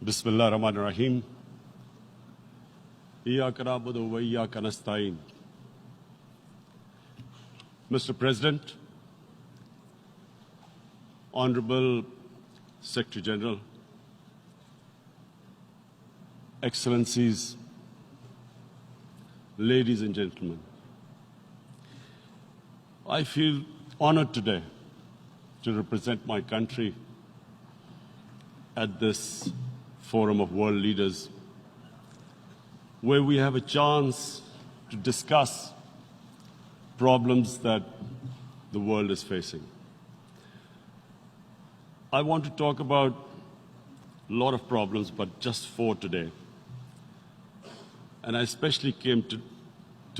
Bismillah ar-Rahman ar-Rahim. Iyyaka na'budu wa iyyaka nasta'in. Mr. President, Honorable Secretary General, Excellencies, ladies and gentlemen, I feel honored today to represent my country at this forum of world leaders, where we have a chance to discuss problems that the world is facing. I want to talk about a lot of problems, but just four today. And I especially came to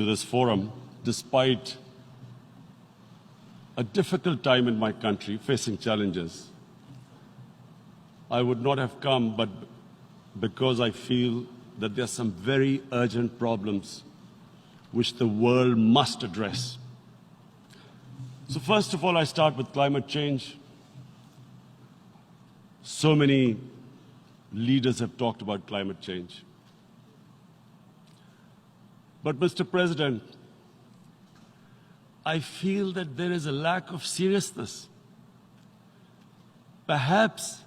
this forum despite a difficult time in my country, facing challenges. I would not have come, but because I feel that there are some very urgent problems which the world must address. So first of all, I start with climate change. So many leaders have talked about climate change. But Mr. President, I feel that there is a lack of seriousness. Perhaps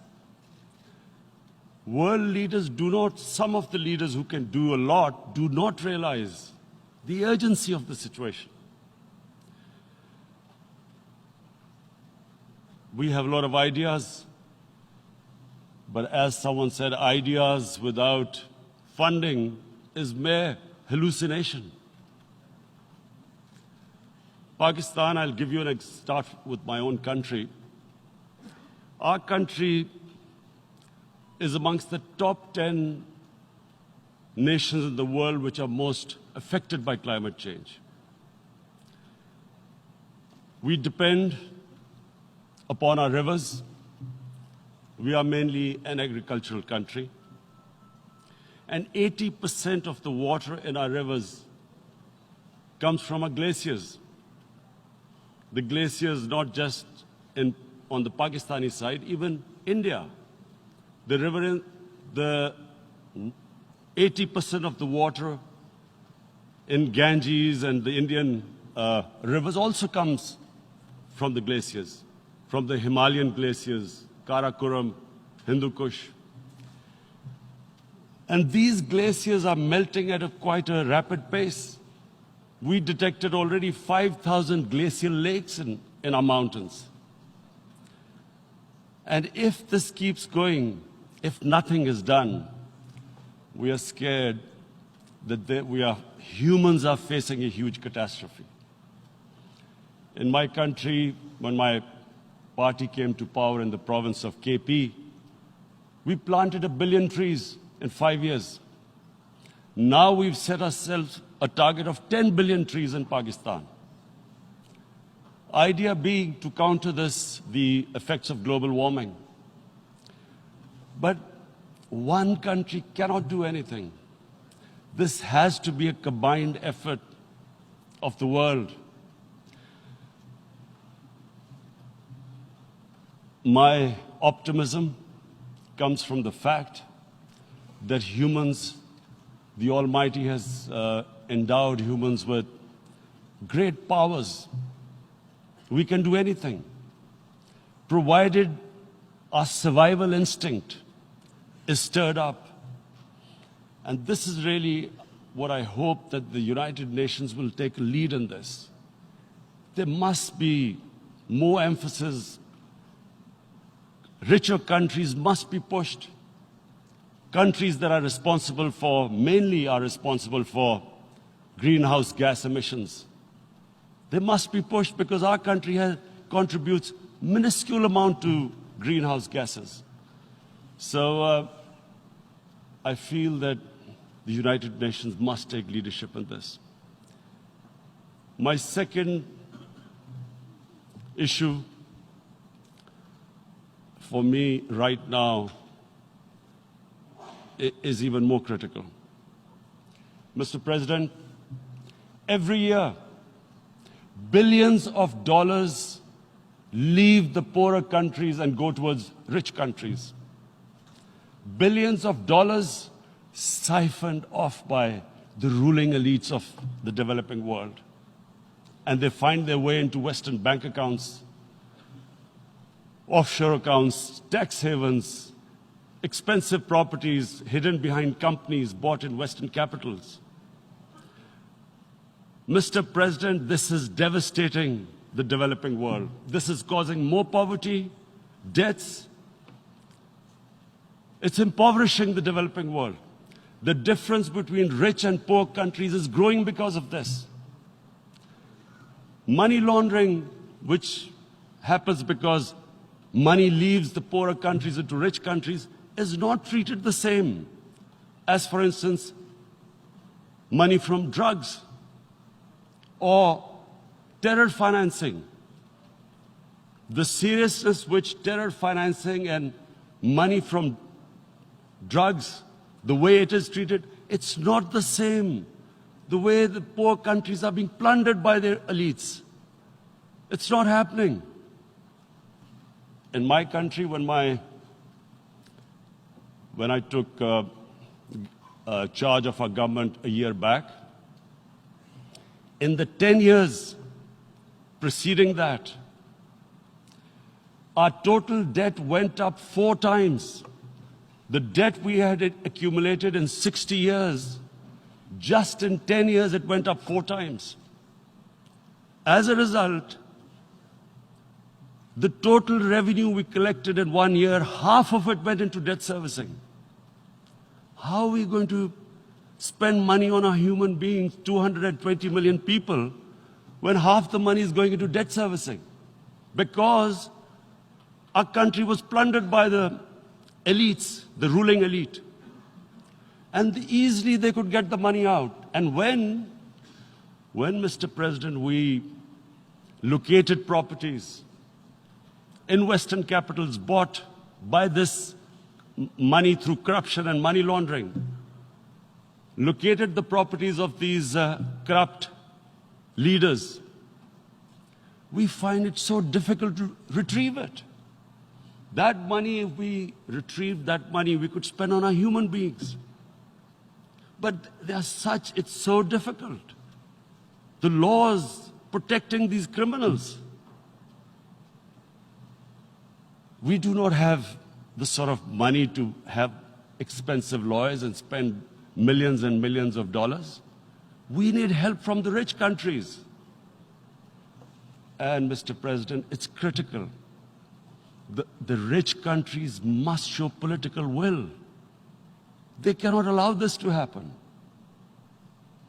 world leaders do not, some of the leaders who can do a lot, do not realize the urgency of the situation. We have a lot of ideas, but as someone said, ideas without funding is mere hallucination. Pakistan, I'll give you an start with my own country. Our country is amongst the top 10 nations in the world which are most affected by climate change. We depend upon our rivers. We are mainly an agricultural country. And 80% of the water in our rivers comes from our glaciers. The glaciers, not just on the Pakistani side, even India. The river, the 80% of the water in Ganges and the Indian rivers also comes from the glaciers, from the Himalayan glaciers, Karakoram, Hindu Kush. And these glaciers are melting at quite a rapid pace. We detected already 5,000 glacial lakes in our mountains. And if this keeps going, if nothing is done, we are scared that humans are facing a huge catastrophe. In my country, when my party came to power in the province of KP, we planted 1 billion trees in 5 years. Now we've set ourselves a target of 10 billion trees in Pakistan. Idea being to counter this, the effects of global warming. But one country cannot do anything. This has to be a combined effort of the world. My optimism comes from the fact that humans, the Almighty has endowed humans with great powers. We can do anything, provided our survival instinct is stirred up. And this is really what I hope that the United Nations will take a lead in this. There must be more emphasis. Richer countries must be pushed. Countries that are responsible for, mainly are responsible for greenhouse gas emissions. They must be pushed because our country contributes minuscule amount to greenhouse gases. So I feel that the United Nations must take leadership in this. My second issue for me right now is even more critical. Mr. President, every year, billions of dollars leave the poorer countries and go towards rich countries. billions of dollars siphoned off by the ruling elites of the developing world. And they find their way into Western bank accounts, offshore accounts, tax havens, expensive properties hidden behind companies bought in Western capitals. Mr. President, this is devastating the developing world. This is causing more poverty, debts. It's impoverishing the developing world. The difference between rich and poor countries is growing because of this. Money laundering, which happens because money leaves the poorer countries into rich countries, is not treated the same as, for instance, money from drugs or terror financing. The seriousness which terror financing and money from drugs, the way it is treated, it's not the same. The way the poor countries are being plundered by their elites. It's not happening. In my country, when I took charge of our government a year back, in the 10 years preceding that, our total debt went up 4 times. The debt we had accumulated in 60 years, just in 10 years, it went up 4 times. As a result, the total revenue we collected in 1 year, half of it went into debt servicing. How are we going to spend money on our human beings, 220 million people, when half the money is going into debt servicing? Because our country was plundered by the elites, the ruling elite. And easily they could get the money out. And when, Mr. President, we located properties in Western capitals bought by this money through corruption and money laundering, located the properties of these corrupt leaders, we find it so difficult to retrieve it. That money, if we retrieved that money, we could spend on our human beings. But it's so difficult. The laws protecting these criminals. We do not have the sort of money to have expensive lawyers and spend millions and millions of dollars. We need help from the rich countries. And, Mr. President, it's critical. The rich countries must show political will. They cannot allow this to happen.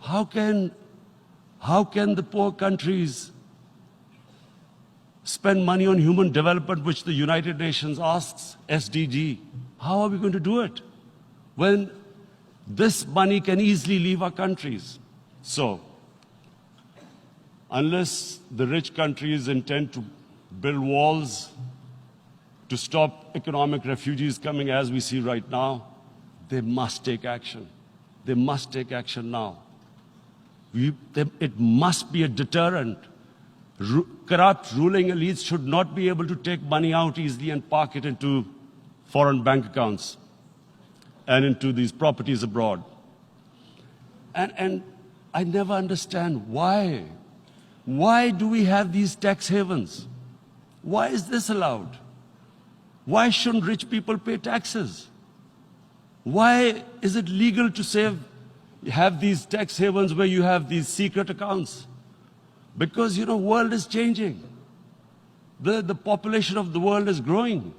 How can the poor countries spend money on human development, which the United Nations asks, SDG? How are we going to do it when this money can easily leave our countries? So, unless the rich countries intend to build walls to stop economic refugees coming as we see right now, they must take action. They must take action now. It must be a deterrent. Corrupt ruling elites should not be able to take money out easily and park it into foreign bank accounts and into these properties abroad. And I never understand why. Why do we have these tax havens? Why is this allowed? Why shouldn't rich people pay taxes? Why is it legal to have these tax havens where you have these secret accounts? Because, the world is changing. The population of the world is growing.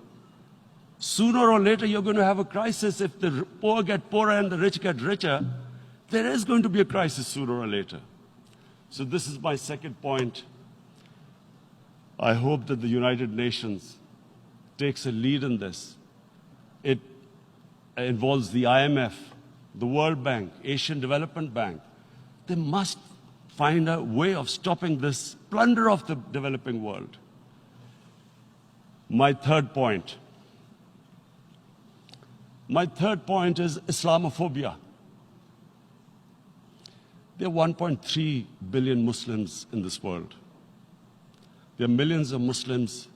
Sooner or later, you're going to have a crisis. If the poor get poorer and the rich get richer, there is going to be a crisis sooner or later. So this is my second point. I hope that the United Nations takes a lead in this. It involves the IMF, the World Bank, Asian Development Bank. They must find a way of stopping this plunder of the developing world. My third point is Islamophobia. There are 1.3 billion Muslims in this world. There are millions of Muslims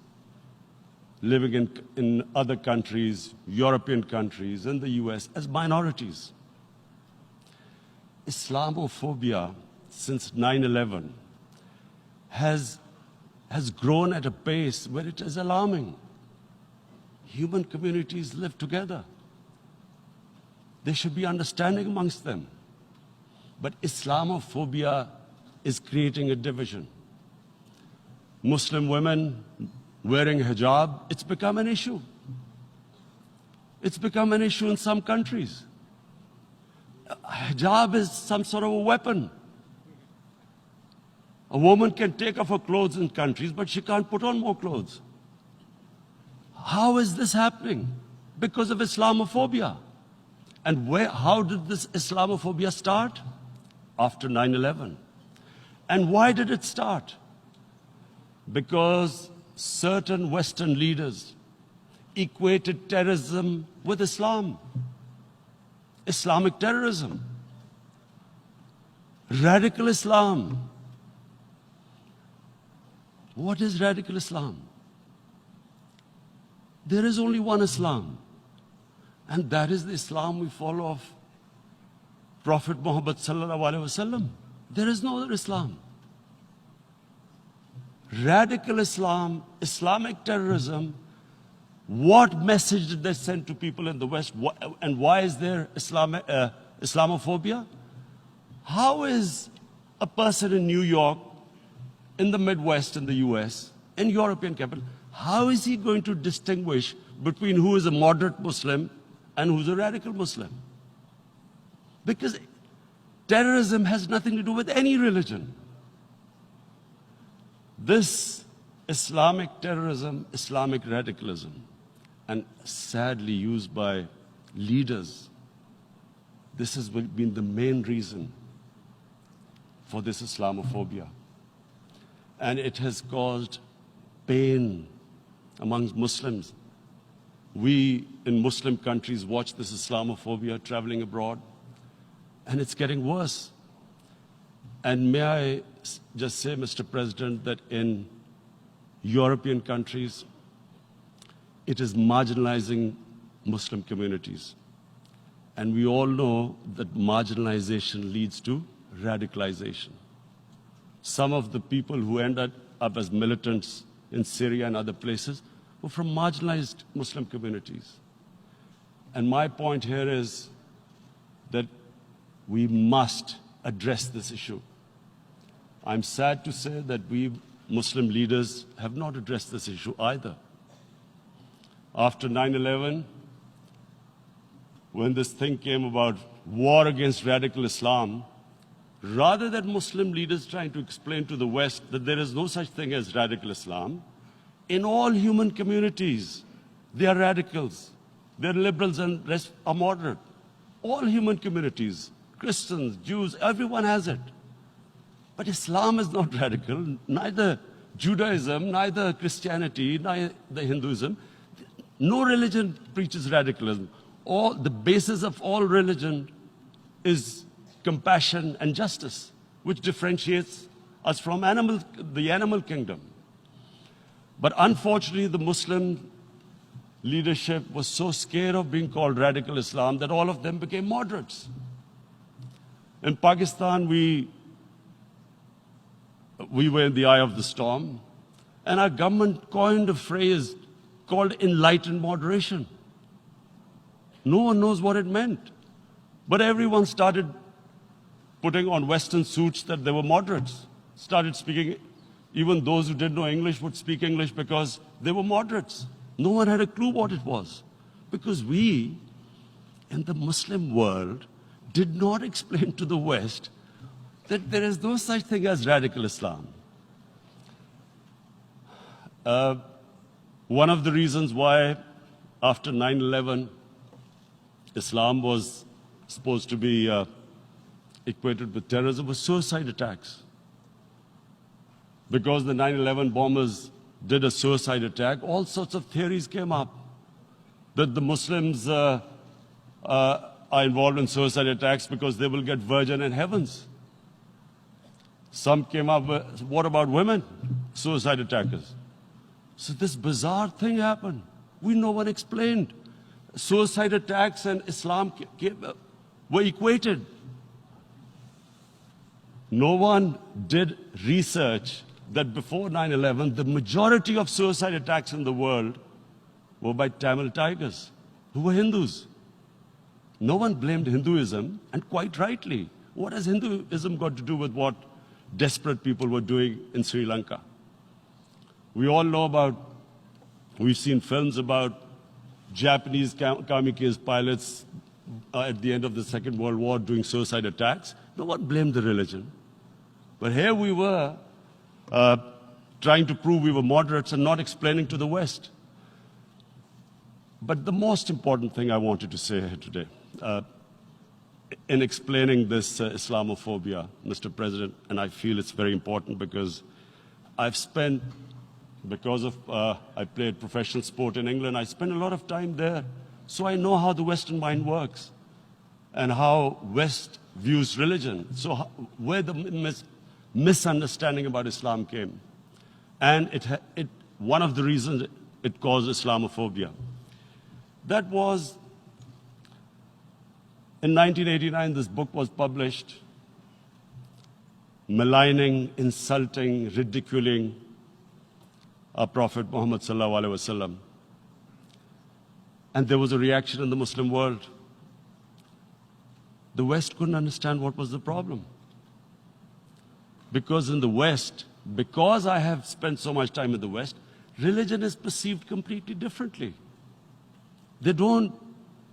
living in other countries, European countries, in the US, as minorities. Islamophobia since 9/11 has grown at a pace where it is alarming. Human communities live together. There should be understanding amongst them. But Islamophobia is creating a division. Muslim women wearing hijab, it's become an issue. It's become an issue in some countries. Hijab is some sort of a weapon. A woman can take off her clothes in countries, but she can't put on more clothes. How is this happening? Because of Islamophobia. And how did this Islamophobia start? After 9/11. And why did it start? Because certain Western leaders equated terrorism with Islam. Islamic terrorism. Radical Islam. What is radical Islam? There is only one Islam. And that is the Islam we follow of Prophet Muhammad sallallahu alaihi wasallam. There is no other Islam. Radical Islam, Islamic terrorism, what message did they send to people in the West? And why is there Islamophobia? How is a person in New York, in the Midwest, in the US, in European capital, how is he going to distinguish between who is a moderate Muslim and who's a radical Muslim? Because terrorism has nothing to do with any religion. This Islamic terrorism, Islamic radicalism, and sadly used by leaders, this has been the main reason for this Islamophobia. And it has caused pain amongst Muslims. We in Muslim countries watch this Islamophobia traveling abroad, and it's getting worse. And may I just say, Mr. President, that in European countries, it is marginalizing Muslim communities. And we all know that marginalization leads to radicalization. Some of the people who ended up as militants in Syria and other places were from marginalized Muslim communities. And my point here is that we must address this issue. I'm sad to say that we Muslim leaders have not addressed this issue either. After 9/11, when this thing came about war against radical Islam, rather than Muslim leaders trying to explain to the West that there is no such thing as radical Islam, in all human communities, they are radicals. They're liberals and rest are moderate. All human communities, Christians, Jews, everyone has it. But Islam is not radical, neither Judaism, neither Christianity, neither Hinduism. No religion preaches radicalism. The basis of all religion is compassion and justice, which differentiates us from the animal kingdom. But unfortunately, the Muslim leadership was so scared of being called radical Islam that all of them became moderates. In Pakistan, we were in the eye of the storm, and our government coined a phrase called enlightened moderation. No one knows what it meant. But everyone started putting on Western suits that they were moderates, started speaking. Even those who didn't know English would speak English because they were moderates. No one had a clue what it was. Because we, in the Muslim world, did not explain to the West that there is no such thing as radical Islam. One of the reasons why, after 9/11, Islam was supposed to be equated with terrorism was suicide attacks. Because the 9/11 bombers did a suicide attack, all sorts of theories came up that the Muslims are involved in suicide attacks because they will get virgin in heavens. Some came up with, what about women, suicide attackers? So this bizarre thing happened. No one explained. Suicide attacks and Islam were equated. No one did research that before 9/11, the majority of suicide attacks in the world were by Tamil Tigers, who were Hindus. No one blamed Hinduism, and quite rightly. What has Hinduism got to do with what desperate people were doing in Sri Lanka? We all know we've seen films about Japanese kamikaze pilots at the end of the Second World War doing suicide attacks. No one blamed the religion. But here we were trying to prove we were moderates and not explaining to the West. But the most important thing I wanted to say here today, in explaining this Islamophobia, Mr. President, and I feel it's very important because I've spent, because of I played professional sport in England, I spent a lot of time there. So I know how the Western mind works and how West views religion. So where the misunderstanding about Islam came. And one of the reasons it caused Islamophobia. That was, in 1989, this book was published, maligning, insulting, ridiculing our Prophet Muhammad sallallahu alaihi wasallam. And there was a reaction in the Muslim world. The West couldn't understand what was the problem. Because in the West, because I have spent so much time in the West, religion is perceived completely differently. They don't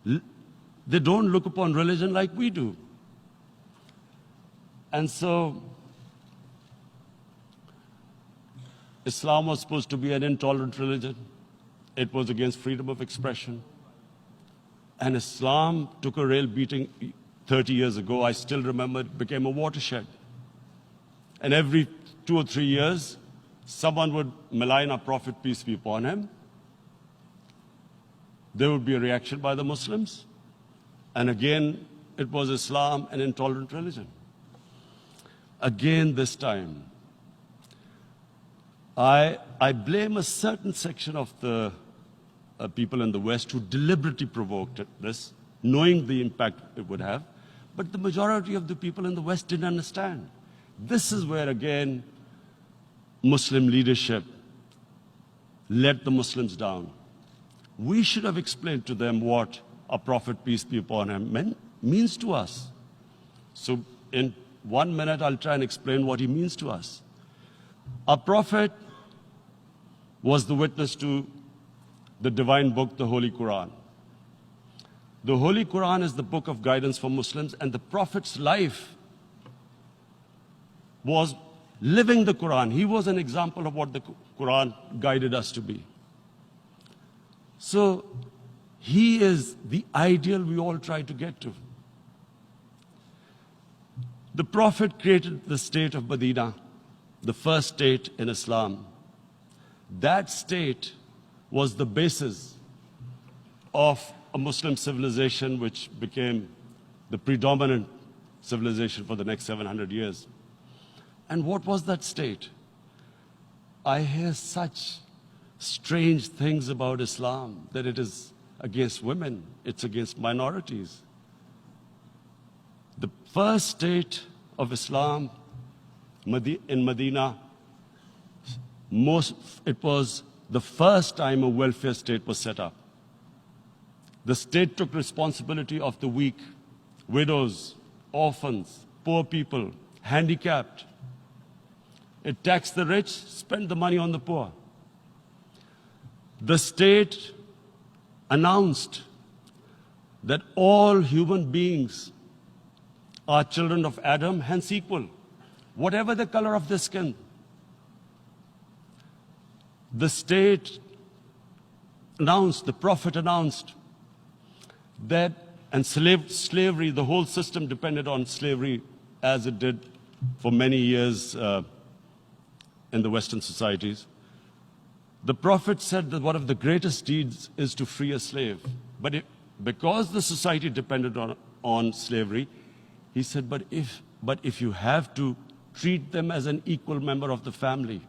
look upon religion like we do. And so, Islam was supposed to be an intolerant religion. It was against freedom of expression. And Islam took a real beating 30 years ago. I still remember it became a watershed. And every 2 or 3 years, someone would malign our Prophet, peace be upon him. There would be a reaction by the Muslims. And again, it was Islam, an intolerant religion. Again, this time, I blame a certain section of the people in the West who deliberately provoked this, knowing the impact it would have. But the majority of the people in the West didn't understand. This is where, again, Muslim leadership let the Muslims down. We should have explained to them what our Prophet, peace be upon him, means to us. So in 1 minute, I'll try and explain what he means to us. Our Prophet was the witness to the divine book, the Holy Quran. The Holy Quran is the book of guidance for Muslims, and the Prophet's life was living the Quran. He was an example of what the Quran guided us to be. So he is the ideal we all try to get to. The Prophet created the state of Medina, the first state in Islam. That state was the basis of a Muslim civilization which became the predominant civilization for the next 700 years. And what was that state? I hear such strange things about Islam, that it is against women, it's against minorities. The first state of Islam in Medina, it was the first time a welfare state was set up. The state took responsibility of the weak, widows, orphans, poor people, handicapped. It taxed the rich, spent the money on the poor. The state announced that all human beings are children of Adam, hence equal, whatever the color of their skin. The state announced, the Prophet announced that, and slavery, the whole system depended on slavery as it did for many years in the Western societies. The Prophet said that one of the greatest deeds is to free a slave. But because the society depended on slavery, he said, but if you have to treat them as an equal member of the family.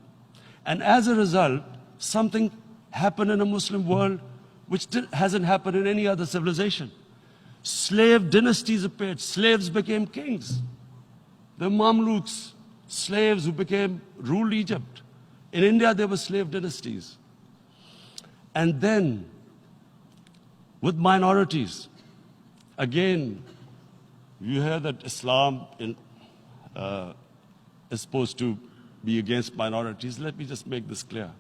And as a result, something happened in a Muslim world which hasn't happened in any other civilization. Slave dynasties appeared. Slaves became kings. The Mamluks, slaves who ruled Egypt. In India, there were slave dynasties. And then, with minorities, again, you hear that Islam is supposed to be against minorities. Let me just make this clear.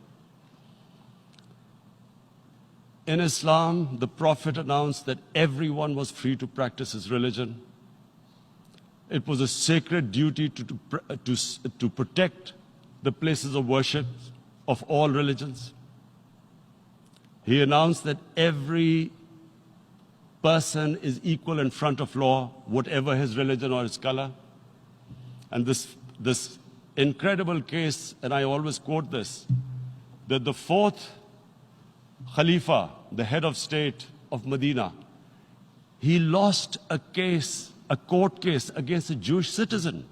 In Islam, the Prophet announced that everyone was free to practice his religion. It was a sacred duty to protect the places of worship of all religions. He announced that every person is equal in front of law, whatever his religion or his color. And this incredible case, and I always quote this, that the fourth Khalifa, the head of state of Medina, he lost a court case against a Jewish citizen.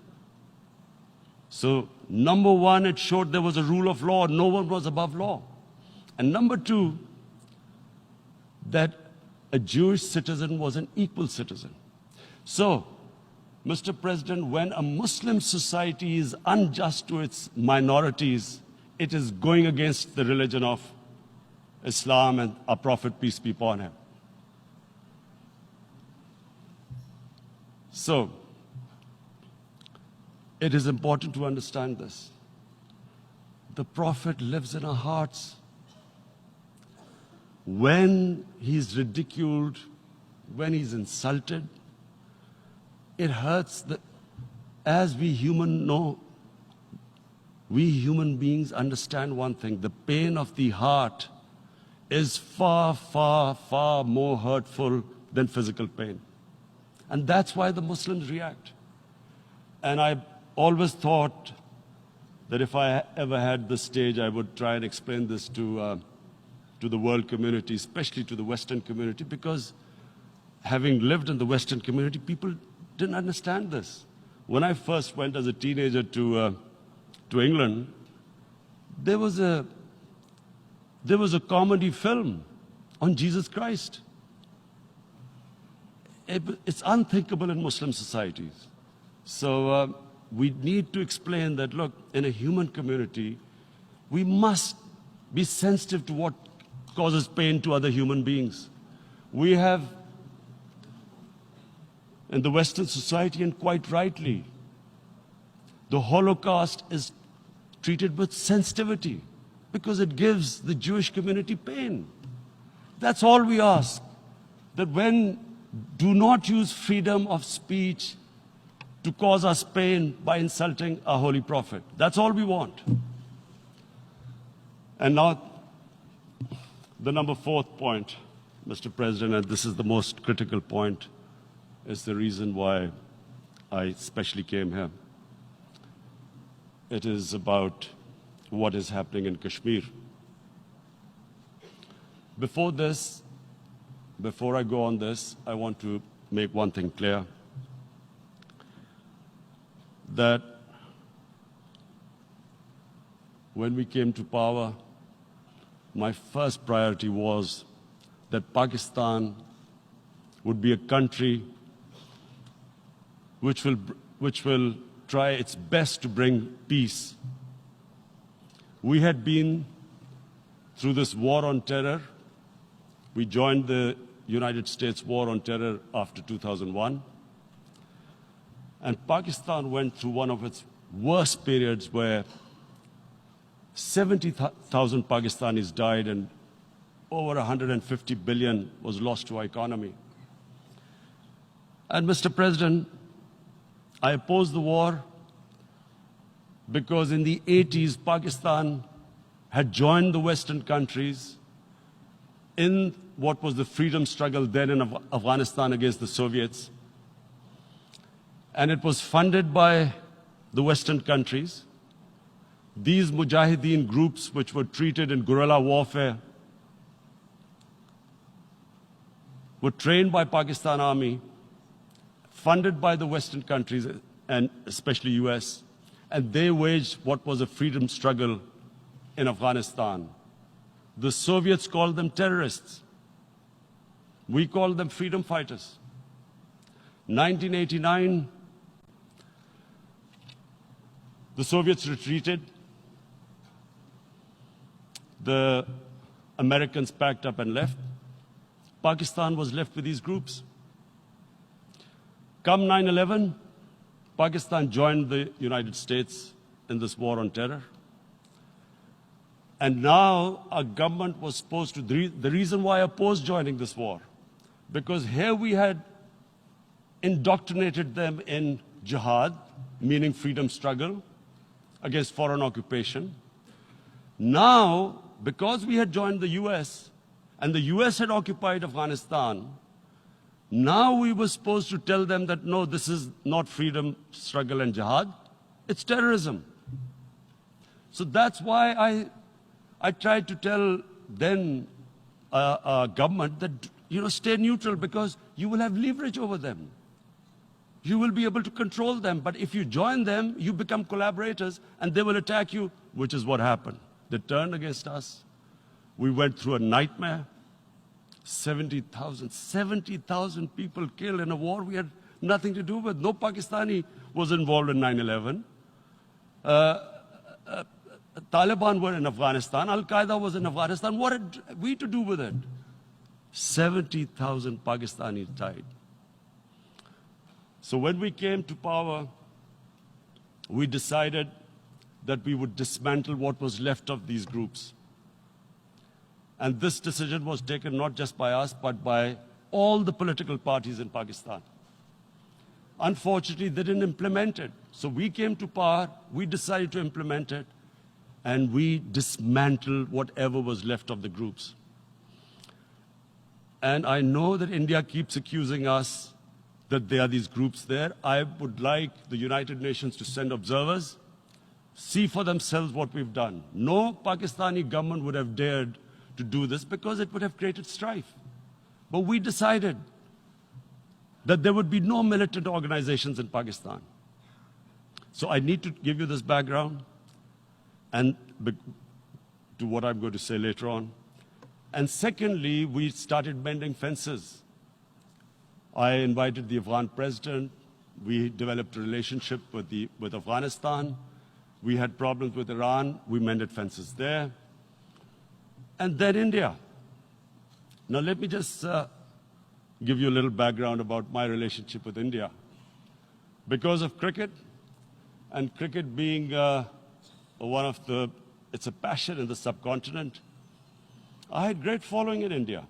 So, number one, it showed there was a rule of law, no one was above law. And number two, that a Jewish citizen was an equal citizen. So, Mr. President, when a Muslim society is unjust to its minorities, it is going against the religion of Islam and our Prophet, peace be upon him. So, it is important to understand this. The Prophet lives in our hearts. When he's ridiculed, when he's insulted, it hurts. As we human beings understand one thing, the pain of the heart is far, far, far more hurtful than physical pain. And that's why the Muslims react. And I always thought that if I ever had this stage, I would try and explain this to the world community, especially to the Western community, because having lived in the Western community, people didn't understand this. When I first went as a teenager to England, there was a comedy film on Jesus Christ. It's unthinkable in Muslim societies. So we need to explain that, look, in a human community, we must be sensitive to what causes pain to other human beings. We have, in the Western society, and quite rightly, the Holocaust is treated with sensitivity because it gives the Jewish community pain. That's all we ask, that do not use freedom of speech to cause us pain by insulting our Holy Prophet. That's all we want. And now, the number fourth point, Mr. President, and this is the most critical point, is the reason why I especially came here. It is about what is happening in Kashmir. Before I go on this, I want to make one thing clear, that when we came to power, my first priority was that Pakistan would be a country which will try its best to bring peace. We had been through this war on terror. We joined the United States war on terror after 2001. And Pakistan went through one of its worst periods where 70,000 Pakistanis died and over 150 billion was lost to our economy. And Mr. President, I opposed the war because in the 80s, Pakistan had joined the Western countries in what was the freedom struggle then in Afghanistan against the Soviets. And it was funded by the Western countries. These Mujahideen groups, which were treated in guerrilla warfare, were trained by Pakistan Army, funded by the Western countries, and especially US, and they waged what was a freedom struggle in Afghanistan. The Soviets called them terrorists. We called them freedom fighters. 1989, the Soviets retreated. The Americans packed up and left. Pakistan was left with these groups. Come 9/11, Pakistan joined the United States in this war on terror. And now our government was supposed to, the reason why I opposed joining this war, because here we had indoctrinated them in jihad, meaning freedom struggle against foreign occupation. Now, because we had joined the US, and the US had occupied Afghanistan, now we were supposed to tell them that, no, this is not freedom struggle and jihad, it's terrorism. So that's why I tried to tell then government that, stay neutral, because you will have leverage over them. You will be able to control them. But if you join them, you become collaborators and they will attack you, which is what happened. They turned against us. We went through a nightmare. 70,000 people killed in a war we had nothing to do with. No Pakistani was involved in 9/11. Taliban were in Afghanistan. Al-Qaeda was in Afghanistan. What had we to do with it? 70,000 Pakistanis died. So when we came to power, we decided that we would dismantle what was left of these groups. And this decision was taken not just by us, but by all the political parties in Pakistan. Unfortunately, they didn't implement it. So we came to power, we decided to implement it, and we dismantled whatever was left of the groups. And I know that India keeps accusing us that there are these groups there. I would like the United Nations to send observers, see for themselves what we've done. No Pakistani government would have dared to do this because it would have created strife. But we decided that there would be no militant organizations in Pakistan. So I need to give you this background and to what I'm going to say later on. And secondly, we started mending fences. I invited the Afghan president. We developed a relationship with Afghanistan. We had problems with Iran. We mended fences there. And then India. Now let me just give you a little background about my relationship with India. Because of cricket, and cricket being it's a passion in the subcontinent, I had great following in India.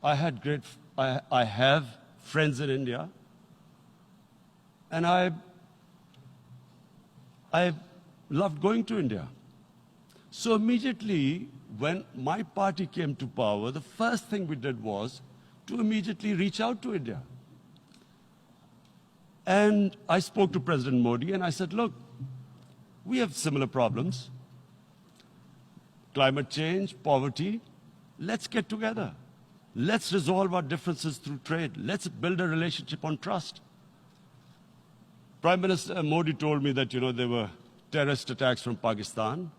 I have friends in India, and I loved going to India. So immediately, when my party came to power, the first thing we did was to immediately reach out to India. And I spoke to President Modi, and I said, look, we have similar problems. Climate change, poverty, let's get together. Let's resolve our differences through trade. Let's build a relationship on trust. Prime Minister Modi told me that, there were terrorist attacks from Pakistan.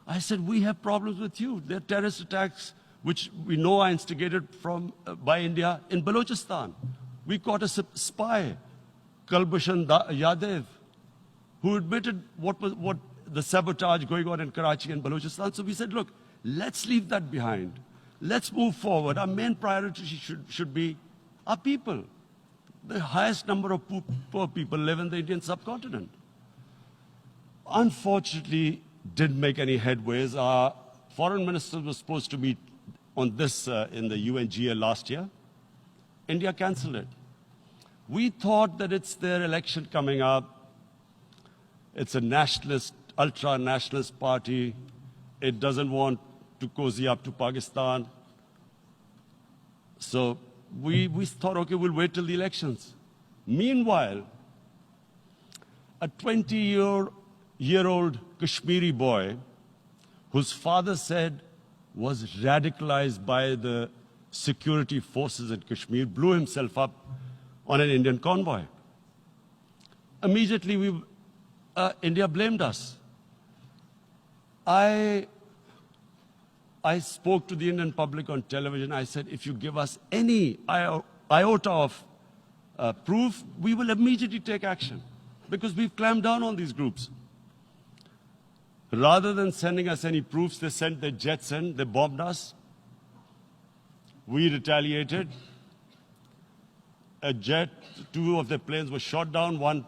I said, we have problems with you. There are terrorist attacks which we know are instigated by India in Balochistan. We caught a spy, Kulbhushan Yadav, who admitted what the sabotage going on in Karachi and Balochistan. So we said, look, let's leave that behind. Let's move forward. Our main priority should be our people. The highest number of poor people live in the Indian subcontinent. Unfortunately, didn't make any headways. Our foreign minister was supposed to meet on this in the UNGA last year. India cancelled it. We thought that it's their election coming up. It's a nationalist, ultra-nationalist party. It doesn't want to cozy up to Pakistan. So we thought, okay, we'll wait till the elections. Meanwhile, a 20-year-old Kashmiri boy, whose father said was radicalized by the security forces in Kashmir, blew himself up on an Indian convoy. Immediately, India blamed us. I I spoke to the Indian public on television. I said, if you give us any iota of proof, we will immediately take action because we've clamped down on these groups. Rather than sending us any proofs, they sent their jets in, they bombed us. We retaliated. A jet, 2 of their planes were shot down, 1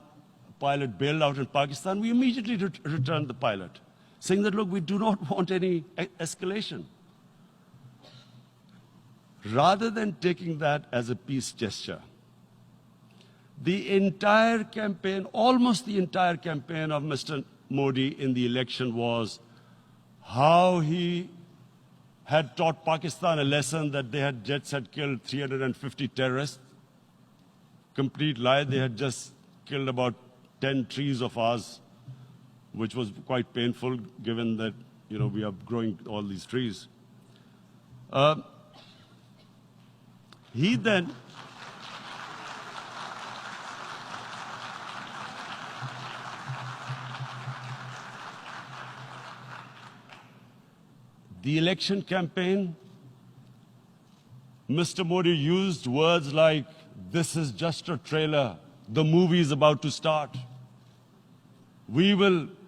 pilot bailed out in Pakistan. We immediately returned the pilot, saying that, look, we do not want any escalation. Rather than taking that as a peace gesture, the entire campaign, almost the entire campaign of Mr. Modi in the election was how he had taught Pakistan a lesson that jets had killed 350 terrorists. Complete lie. They had just killed about 10 trees of ours, which was quite painful given that, we are growing all these trees. He then the election campaign, Mr. Modi used words like, this is just a trailer. The movie is about to start.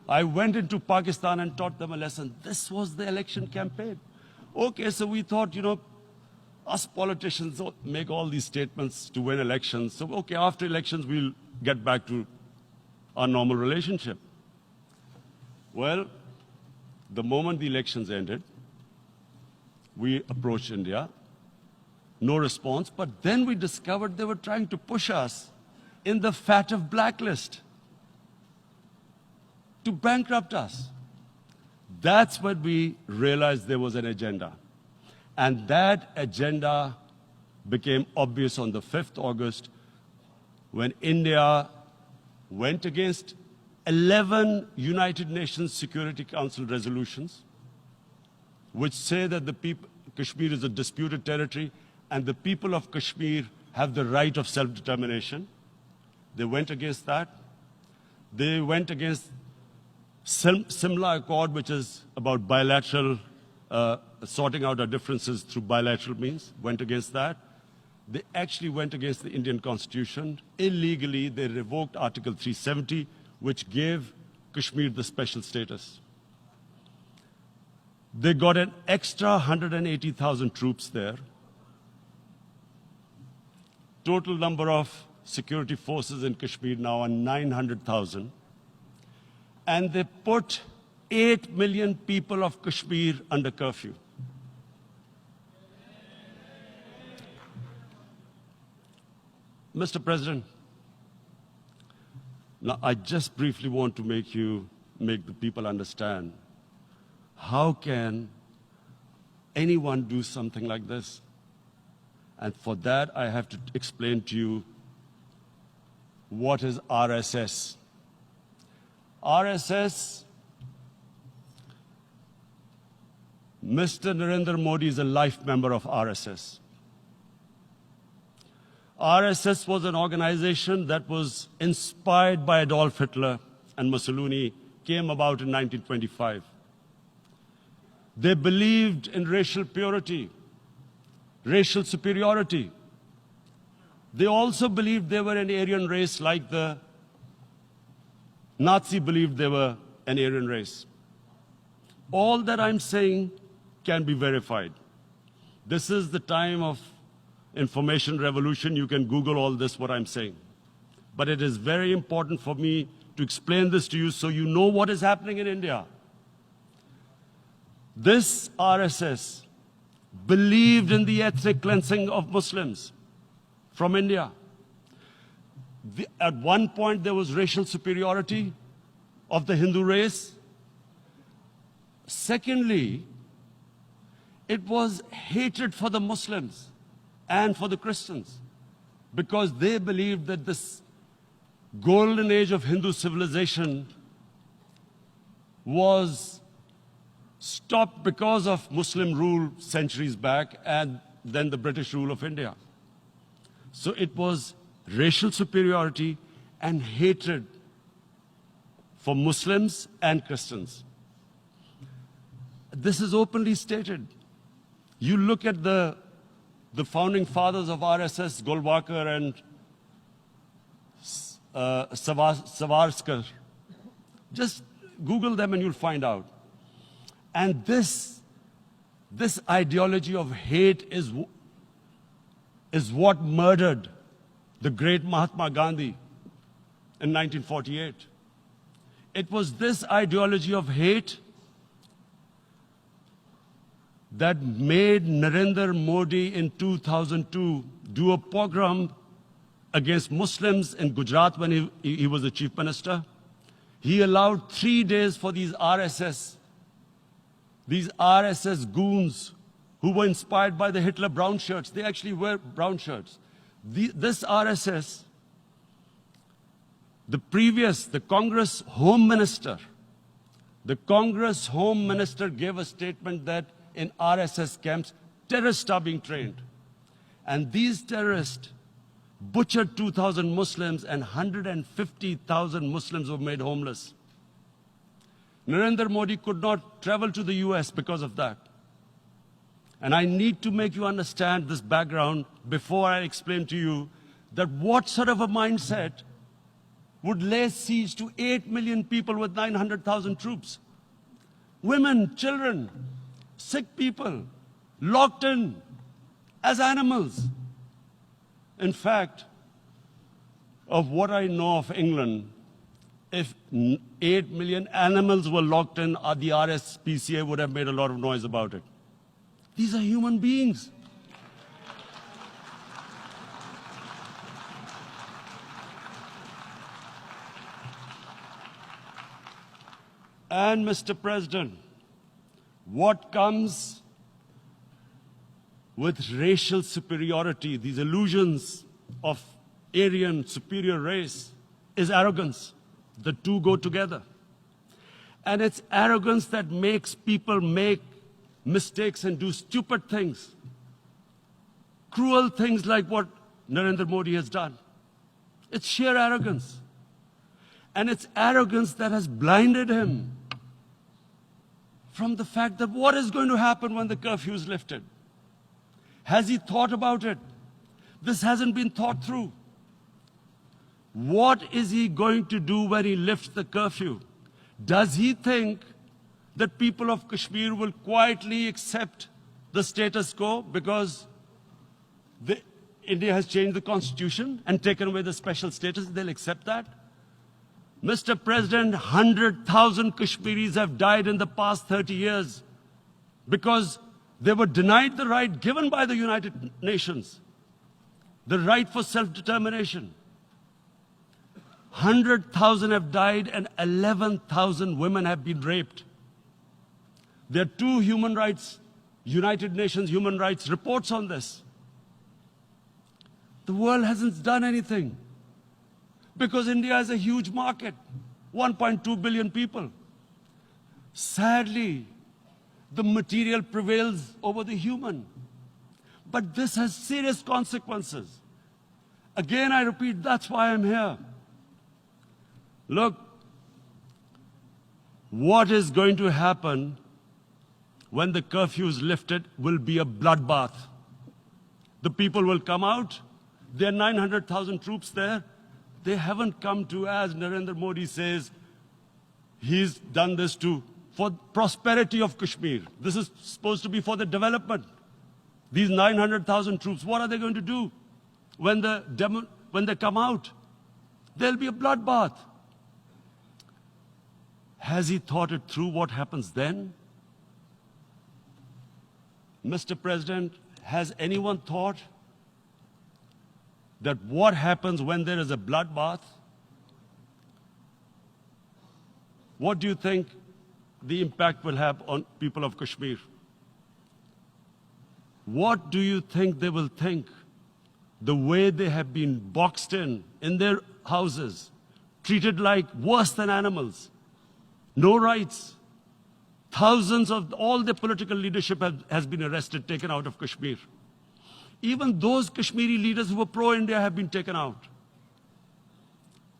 I went into Pakistan and taught them a lesson. This was the election campaign. Okay, so we thought, us politicians make all these statements to win elections. So, okay, after elections, we'll get back to our normal relationship. Well, the moment the elections ended, we approached India. No response, but then we discovered they were trying to push us in the FATF blacklist to bankrupt us. That's when we realized there was an agenda. And that agenda became obvious on the 5th August when India went against 11 United Nations Security Council resolutions which say that Kashmir is a disputed territory and the people of Kashmir have the right of self-determination. They went against that. They went against Simla Accord, which is about bilateral, sorting out our differences through bilateral means, went against that. They actually went against the Indian Constitution. Illegally, they revoked Article 370, which gave Kashmir the special status. They got an extra 180,000 troops there. Total number of security forces in Kashmir now are 900,000. And they put 8 million people of Kashmir under curfew. Mr. President, now I just briefly want to make the people understand how can anyone do something like this? And for that, I have to explain to you what is RSS. RSS, Mr. Narendra Modi is a life member of RSS. RSS was an organization that was inspired by Adolf Hitler and Mussolini, came about in 1925. They believed in racial purity, racial superiority. They also believed they were an Aryan race like the Nazi believed they were an Aryan race. All that I'm saying can be verified. This is the time of information revolution. You can Google all this, what I'm saying. But it is very important for me to explain this to you so you know what is happening in India. This RSS believed in the ethnic cleansing of Muslims from India. At one point, there was racial superiority of the Hindu race. Secondly, it was hatred for the Muslims and for the Christians because they believed that this golden age of Hindu civilization was stopped because of Muslim rule centuries back and then the British rule of India. So it was racial superiority and hatred for Muslims and Christians. This is openly stated. You look at the founding fathers of RSS, Golwalkar and Savarkar. Just Google them and you'll find out. And this ideology of hate is what murdered the great Mahatma Gandhi in 1948. It was this ideology of hate that made Narendra Modi in 2002 do a pogrom against Muslims in Gujarat when he was the chief minister. He allowed 3 days for these RSS goons who were inspired by the Hitler brown shirts. They actually wear brown shirts. This RSS, the Congress Home Minister gave a statement that in RSS camps, terrorists are being trained. And these terrorists butchered 2,000 Muslims and 150,000 Muslims were made homeless. Narendra Modi could not travel to the US because of that. And I need to make you understand this background before I explain to you that what sort of a mindset would lay siege to 8 million people with 900,000 troops. Women, children, sick people, locked in as animals. In fact, of what I know of England, if 8 million animals were locked in, the RSPCA would have made a lot of noise about it. These are human beings. And Mr. President, what comes with racial superiority, these illusions of Aryan superior race, is arrogance. The two go together. And it's arrogance that makes people make mistakes and do stupid things. Cruel things like what Narendra Modi has done. It's sheer arrogance. And it's arrogance that has blinded him from the fact that what is going to happen when the curfew is lifted. Has he thought about it? This hasn't been thought through. What is he going to do when he lifts the curfew? Does he think that people of Kashmir will quietly accept the status quo because India has changed the constitution and taken away the special status? They'll accept that? Mr. President, 100,000 Kashmiris have died in the past 30 years because they were denied the right given by the United Nations, the right for self-determination. 100,000 have died and 11,000 women have been raped. There are two United Nations human rights reports on this. The world hasn't done anything because India is a huge market, 1.2 billion people. Sadly, the material prevails over the human. But this has serious consequences. Again, I repeat, that's why I'm here. Look, what is going to happen when the curfew is lifted will be a bloodbath. The people will come out. There are 900,000 troops there. They haven't come to, as Narendra Modi says, he's done this for prosperity of Kashmir. This is supposed to be for the development. These 900,000 troops, what are they going to do when they come out? There'll be a bloodbath. Has he thought it through what happens then? Mr. President, has anyone thought that what happens when there is a bloodbath? What do you think the impact will have on people of Kashmir? What do you think they will think? The way they have been boxed in their houses, treated like worse than animals, no rights. Thousands of all the political leadership has been arrested, taken out of Kashmir. Even those Kashmiri leaders who were pro-India have been taken out.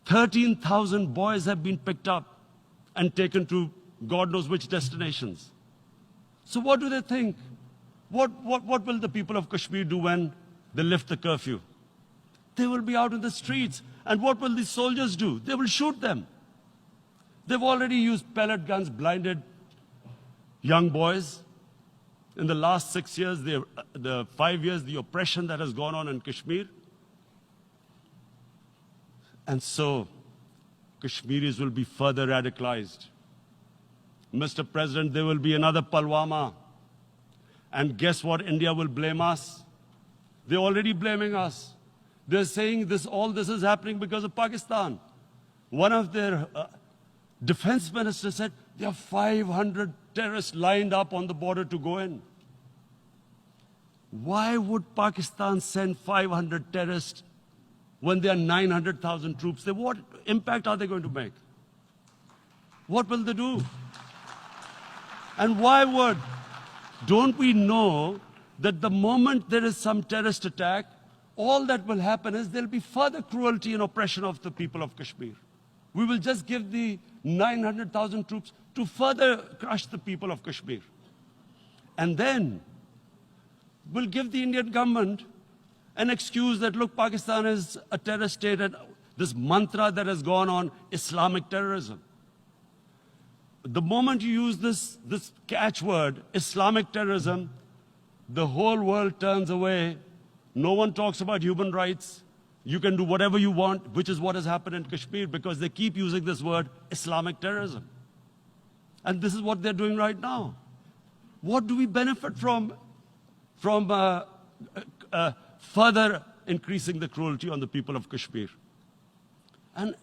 13,000 boys have been picked up and taken to God knows which destinations. So what do they think? What will the people of Kashmir do when they lift the curfew? They will be out in the streets. And what will these soldiers do? They will shoot them. They've already used pellet guns, blinded young boys. In the last 6 years, the 5 years, the oppression that has gone on in Kashmir. And so, Kashmiris will be further radicalized. Mr. President, there will be another Pulwama. And guess what? India will blame us. They're already blaming us. They're saying all this is happening because of Pakistan. One of their defense ministers said, there are 500 terrorists lined up on the border to go in. Why would Pakistan send 500 terrorists when there are 900,000 troops? What impact are they going to make? What will they do? And don't we know that the moment there is some terrorist attack, all that will happen is there'll be further cruelty and oppression of the people of Kashmir. We will just give the 900,000 troops to further crush the people of Kashmir. And then we'll give the Indian government an excuse that, look, Pakistan is a terrorist state, and this mantra that has gone on, Islamic terrorism. The moment you use this catchword, Islamic terrorism, the whole world turns away. No one talks about human rights. You can do whatever you want, which is what has happened in Kashmir, because they keep using this word, Islamic terrorism. And this is what they're doing right now. What do we benefit from further increasing the cruelty on the people of Kashmir? And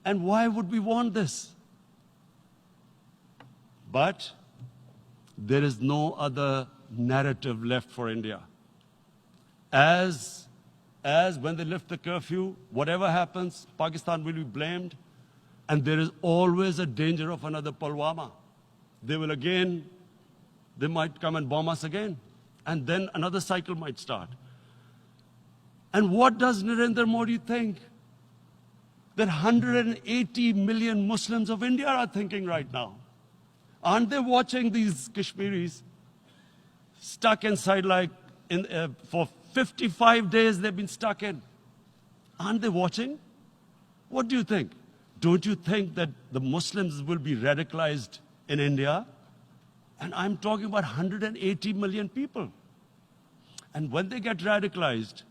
why would we want this? But there is no other narrative left for India. As when they lift the curfew, whatever happens, Pakistan will be blamed, and there is always a danger of another Pulwama. They might come and bomb us again, and then another cycle might start. And what does Narendra Modi think? That 180 million Muslims of India are thinking right now. Aren't they watching these Kashmiris stuck inside for 55 days they've been stuck in? Aren't they watching? What do you think? Don't you think that the Muslims will be radicalized in India? And I'm talking about 180 million people. And when they get radicalized,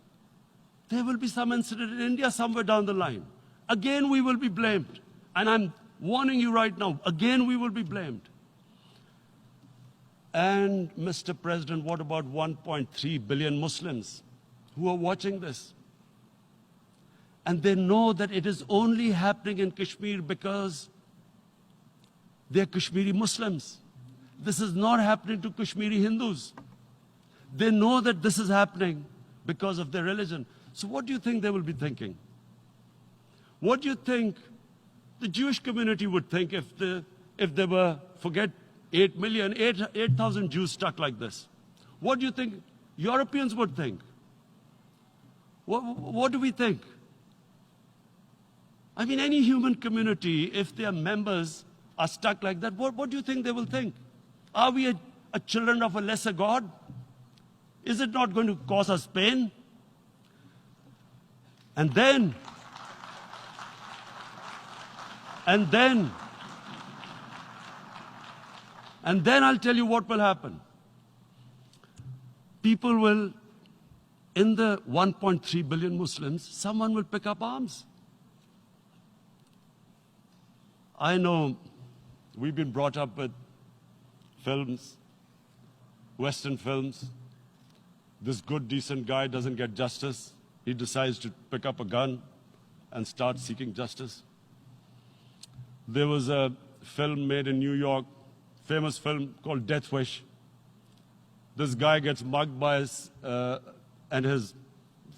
there will be some incident in India somewhere down the line. Again, we will be blamed. And I'm warning you right now, again, we will be blamed. And, Mr. President, what about 1.3 billion Muslims who are watching this? And they know that it is only happening in Kashmir because they're Kashmiri Muslims. This is not happening to Kashmiri Hindus. They know that this is happening because of their religion. So what do you think they will be thinking? What do you think the Jewish community would think if they were, forget 8,000 Jews stuck like this? What do you think Europeans would think? What do we think? I mean, any human community, if their members are stuck like that, what do you think they will think? Are we a children of a lesser God? Is it not going to cause us pain? And then I'll tell you what will happen. People will, in the 1.3 billion Muslims, someone will pick up arms. I know we've been brought up with films, Western films. This good, decent guy doesn't get justice. He decides to pick up a gun and start seeking justice. There was a film made in New York, famous film called Death Wish. This guy gets mugged by and his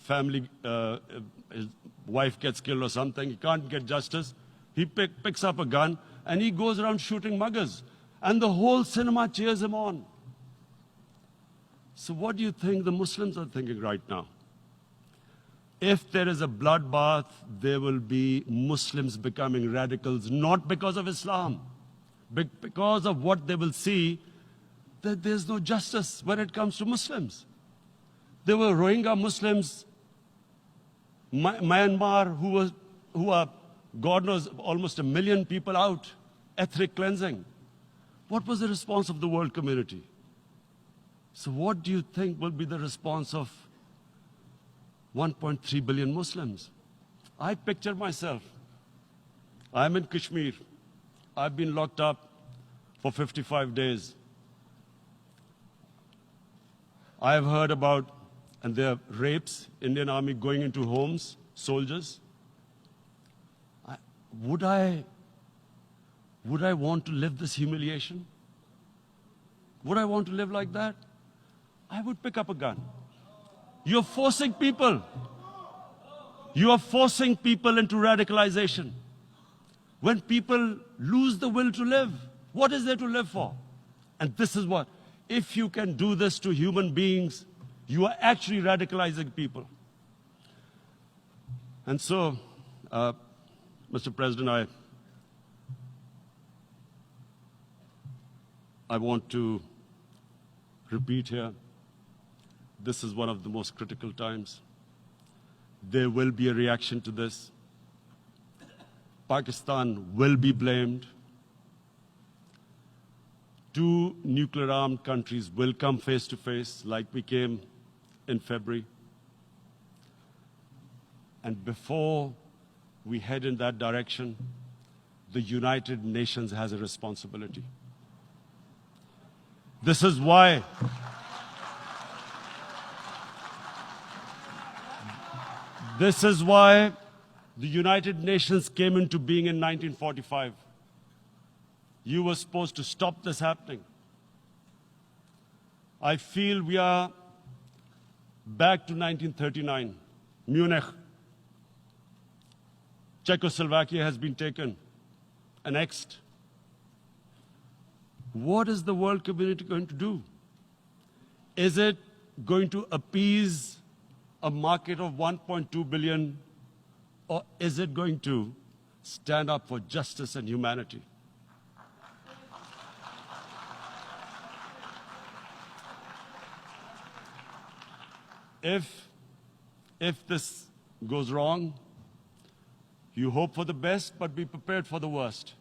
family, his wife gets killed or something. He can't get justice. He picks up a gun and he goes around shooting muggers. And the whole cinema cheers him on. So what do you think the Muslims are thinking right now? If there is a bloodbath, there will be Muslims becoming radicals, not because of Islam, but because of what they will see that there's no justice when it comes to Muslims. There were Rohingya Muslims, Myanmar, who are, God knows, almost 1 million people out, ethnic cleansing. What was the response of the world community? So what do you think will be the response of 1.3 billion Muslims? I picture myself. I'm in Kashmir. I've been locked up for 55 days. I have heard about, and there are rapes, Indian Army going into homes, soldiers. Would I want to live this humiliation? Would I want to live like that? I would pick up a gun. You're forcing people. You are forcing people into radicalization. When people lose the will to live, what is there to live for? And this is what, if you can do this to human beings, you are actually radicalizing people. And so, Mr. President, I want to repeat here, this is one of the most critical times. There will be a reaction to this. Pakistan will be blamed. 2 nuclear-armed countries will come face to face like we came in February. And before we head in that direction, the United Nations has a responsibility. This is why the United Nations came into being in 1945. You were supposed to stop this happening. I feel we are back to 1939, Munich. Czechoslovakia has been taken, annexed. What is the world community going to do? Is it going to appease a market of 1.2 billion, or is it going to stand up for justice and humanity? If this goes wrong, you hope for the best, but be prepared for the worst.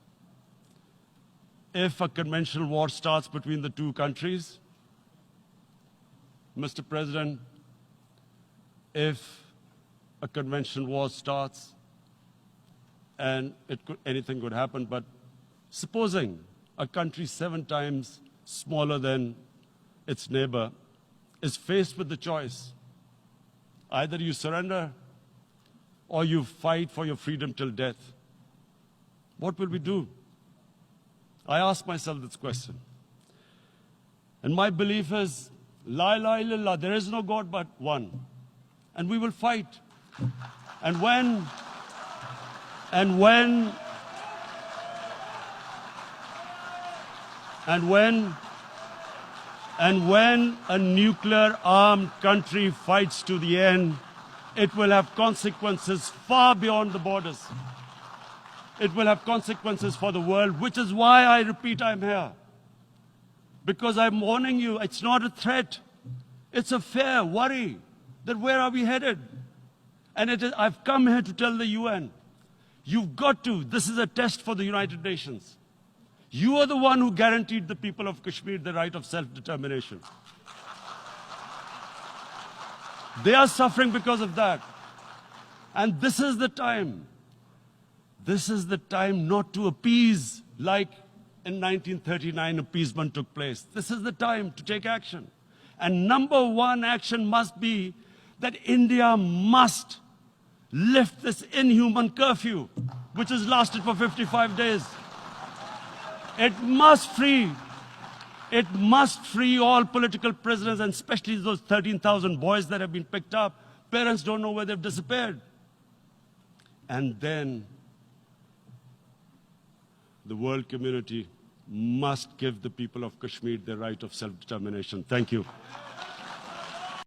If a conventional war starts between the 2 countries, Mr. President, if a conventional war starts, and anything could happen, but supposing a country 7 times smaller than its neighbor is faced with the choice, either you surrender or you fight for your freedom till death, what will we do? I ask myself this question. And my belief is, La ilaha illallah, there is no God but one. And we will fight. And when a nuclear-armed country fights to the end, it will have consequences far beyond the borders. It will have consequences for the world, which is why I repeat I'm here. Because I'm warning you, it's not a threat. It's a fair worry that where are we headed? And I've come here to tell the UN, you've got to, this is a test for the United Nations. You are the one who guaranteed the people of Kashmir the right of self-determination. They are suffering because of that. And this is the time. This is the time not to appease like in 1939 appeasement took place. This is the time to take action. And number 1 action must be that India must lift this inhuman curfew, which has lasted for 55 days. It must free all political prisoners, and especially those 13,000 boys that have been picked up. Parents don't know where they've disappeared. And then the world community must give the people of Kashmir the right of self-determination. Thank you.